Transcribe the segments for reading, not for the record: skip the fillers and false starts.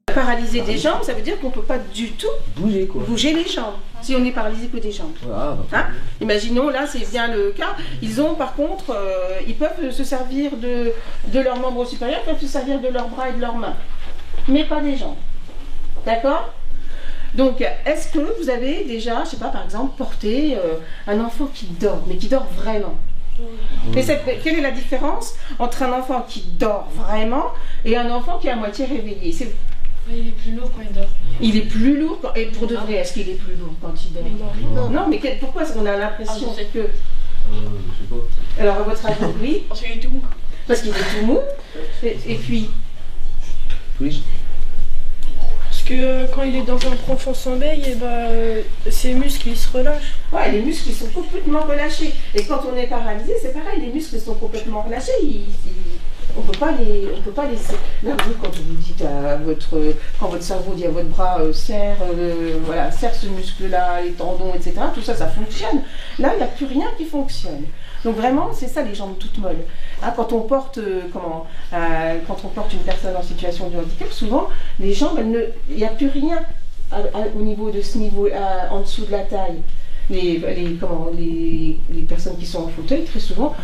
Paralyser des jambes, ça veut dire qu'on ne peut pas du tout bouger les jambes, si on est paralysé que des jambes. Hein? Imaginons, là c'est bien le cas, ils ont par contre, ils peuvent se servir de leurs membres supérieurs, ils peuvent se servir de leurs bras et de leurs mains, mais pas des jambes. D'accord? Donc, est-ce que vous avez déjà, je sais pas, par exemple, porté un enfant qui dort, mais qui dort vraiment? Et quelle est la différence entre un enfant qui dort vraiment et un enfant qui est à moitié réveillé? Il est plus lourd quand il dort. Il est plus lourd quand... Et pour de vrai, est-ce qu'il est plus lourd quand il dort? Non, mais pourquoi est-ce qu'on a l'impression que... Je sais pas. Alors, à votre avis, oui? Parce qu'il est tout mou. Parce qu'il est tout mou. Et puis... Oui. Parce que quand il est dans un profond sommeil, et ses muscles ils se relâchent. Ouais, les muscles ils sont complètement relâchés. Et quand on est paralysé, c'est pareil, les muscles sont complètement relâchés. On peut pas les là vous quand vous dites quand votre cerveau dit à votre bras serre ce muscle là, les tendons, etc., tout ça fonctionne. Là il n'y a plus rien qui fonctionne. Donc vraiment c'est ça les jambes toutes molles. Hein, quand on porte une personne en situation de handicap, souvent les jambes il n'y a plus rien au niveau de ce niveau en dessous de la taille. Les personnes qui sont en fauteuil très souvent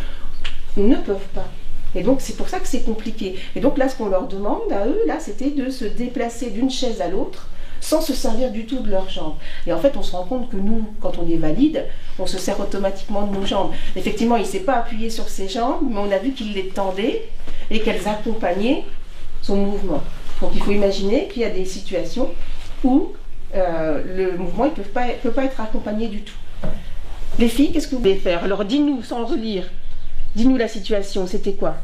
ne peuvent pas. Et donc c'est pour ça que c'est compliqué. Et donc là ce qu'on leur demande à eux, là c'était de se déplacer d'une chaise à l'autre sans se servir du tout de leurs jambes. Et en fait on se rend compte que nous, quand on est valide, on se sert automatiquement de nos jambes. Effectivement il ne s'est pas appuyé sur ses jambes, mais on a vu qu'il les tendait et qu'elles accompagnaient son mouvement. Donc il faut imaginer qu'il y a des situations où le mouvement ne peut pas être accompagné du tout. Les filles, qu'est-ce que vous voulez faire? Alors dis-nous sans relire. Dis-nous la situation, c'était quoi?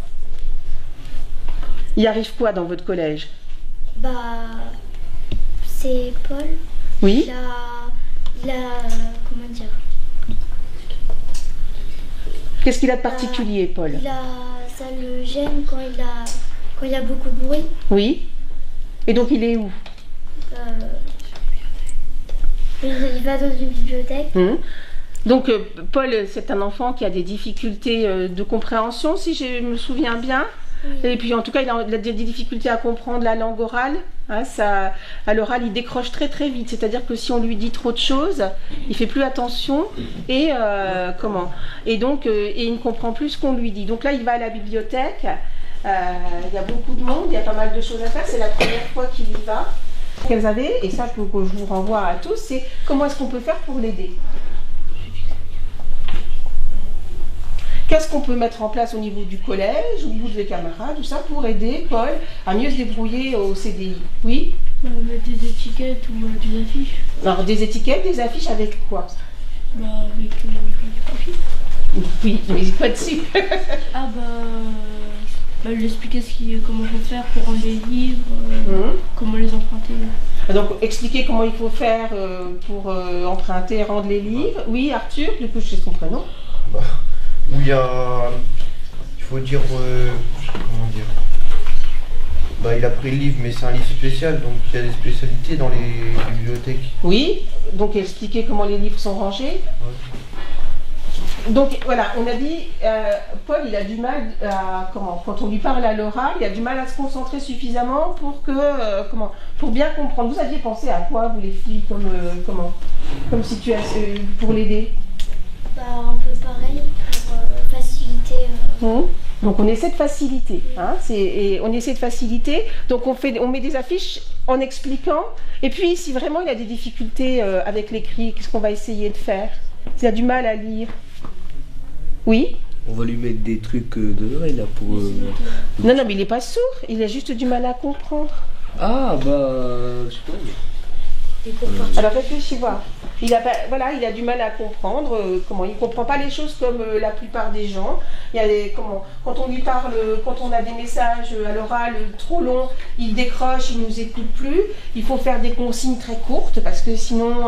Il arrive quoi dans votre collège? C'est Paul. Oui. Il a comment dire? Qu'est-ce qu'il a de particulier, Paul? Ça le gêne quand il y a beaucoup de bruit. Oui. Et donc il est où? Il va dans une bibliothèque. Donc Paul, c'est un enfant qui a des difficultés de compréhension, si je me souviens bien. Oui. Et puis en tout cas, il a des difficultés à comprendre la langue orale. Hein, à l'oral, il décroche très très vite. C'est-à-dire que si on lui dit trop de choses, il fait plus attention et donc il ne comprend plus ce qu'on lui dit. Donc là, il va à la bibliothèque. Il y a beaucoup de monde, il y a pas mal de choses à faire. C'est la première fois qu'il y va. Qu'elles avaient, et ça que je vous renvoie à tous, c'est comment est-ce qu'on peut faire pour l'aider. Qu'est-ce qu'on peut mettre en place au niveau du collège, au niveau des camarades, tout ça, pour aider Paul à mieux se débrouiller au CDI? Oui? Mettre des étiquettes ou des affiches. Alors des étiquettes, des affiches avec quoi? Avec du profil. Oui, mais quoi dessus? Lui expliquer comment il faut faire pour rendre les livres, comment les emprunter. Donc expliquer comment il faut faire pour emprunter et rendre les livres. Oui, Arthur, du coup je sais son prénom. Où il faut dire, comment dire, il a pris le livre, mais c'est un livre spécial, donc il y a des spécialités dans les bibliothèques. Oui, donc expliquer comment les livres sont rangés. Ouais. Donc voilà, on a dit, Paul il a du mal quand on lui parle à l'oral, il a du mal à se concentrer suffisamment pour bien comprendre. Vous aviez pensé à quoi, vous les filles, comme situation pour l'aider? Un peu pareil, pour faciliter. Donc on essaie de faciliter, on essaie de faciliter, donc on met des affiches en expliquant, et puis si vraiment il a des difficultés avec l'écrit, qu'est-ce qu'on va essayer de faire? S'il a du mal à lire. Oui? On va lui mettre des trucs de l'oreille là pour... Non, mais il n'est pas sourd, il a juste du mal à comprendre. Je sais pas. Alors réfléchis voir. Il a, voilà, il a du mal à comprendre. Comment il comprend pas les choses comme la plupart des gens. Il y a quand on lui parle, quand on a des messages à l'oral trop longs, il décroche, il nous écoute plus. Il faut faire des consignes très courtes parce que sinon,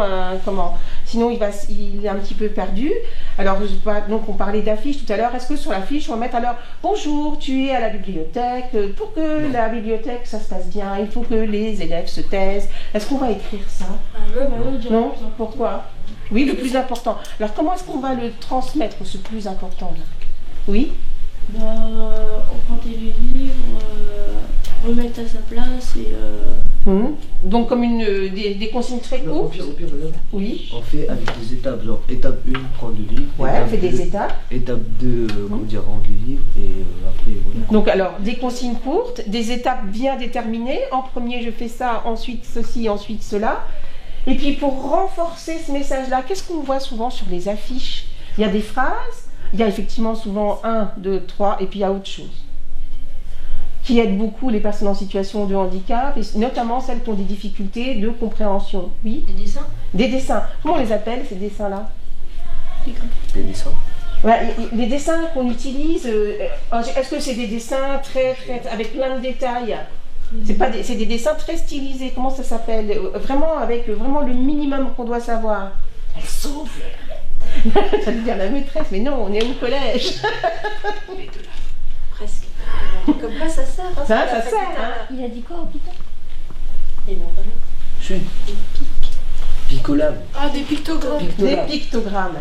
sinon il est un petit peu perdu. Alors, donc on parlait d'affiches tout à l'heure. Est-ce que sur l'affiche, on va mettre alors bonjour, tu es à la bibliothèque. Pour que la bibliothèque, ça se passe bien, il faut que les élèves se taisent. Est-ce qu'on va écrire ça? Non. Pourquoi? Oui, le plus important. Alors, comment est-ce qu'on va le transmettre, ce plus important là? Oui. Emprunter les livres, remettre à sa place et... Donc comme des consignes très courtes. Au pire, madame, Oui. on fait avec des étapes, genre étape 1, prendre le livre. Ouais, on fait des étapes. Étape 2, comment dire, rendre le livre, et après, voilà. Donc alors, des consignes courtes, des étapes bien déterminées. En premier, je fais ça, ensuite ceci, ensuite cela. Et puis pour renforcer ce message-là, qu'est-ce qu'on voit souvent sur les affiches? Il y a des phrases, il y a effectivement souvent 1, 2, 3, et puis il y a autre chose qui aide beaucoup les personnes en situation de handicap, et notamment celles qui ont des difficultés de compréhension. Oui. Des dessins? Des dessins. Comment on les appelle, ces dessins-là? Des dessins. Ouais, les dessins qu'on utilise, est-ce que c'est des dessins très, avec plein de détails? C'est des dessins très stylisés. Comment ça s'appelle? Vraiment avec vraiment le minimum qu'on doit savoir. Elle souffle. Ça veut dire la maîtresse, mais non, on est au collège. Presque. Comme quoi ça sert. Hein, ça sert. Hein. Il a dit quoi, putain? Des mandats. Chut. Picolable. Ah, des pictogrammes. Des pictogrammes.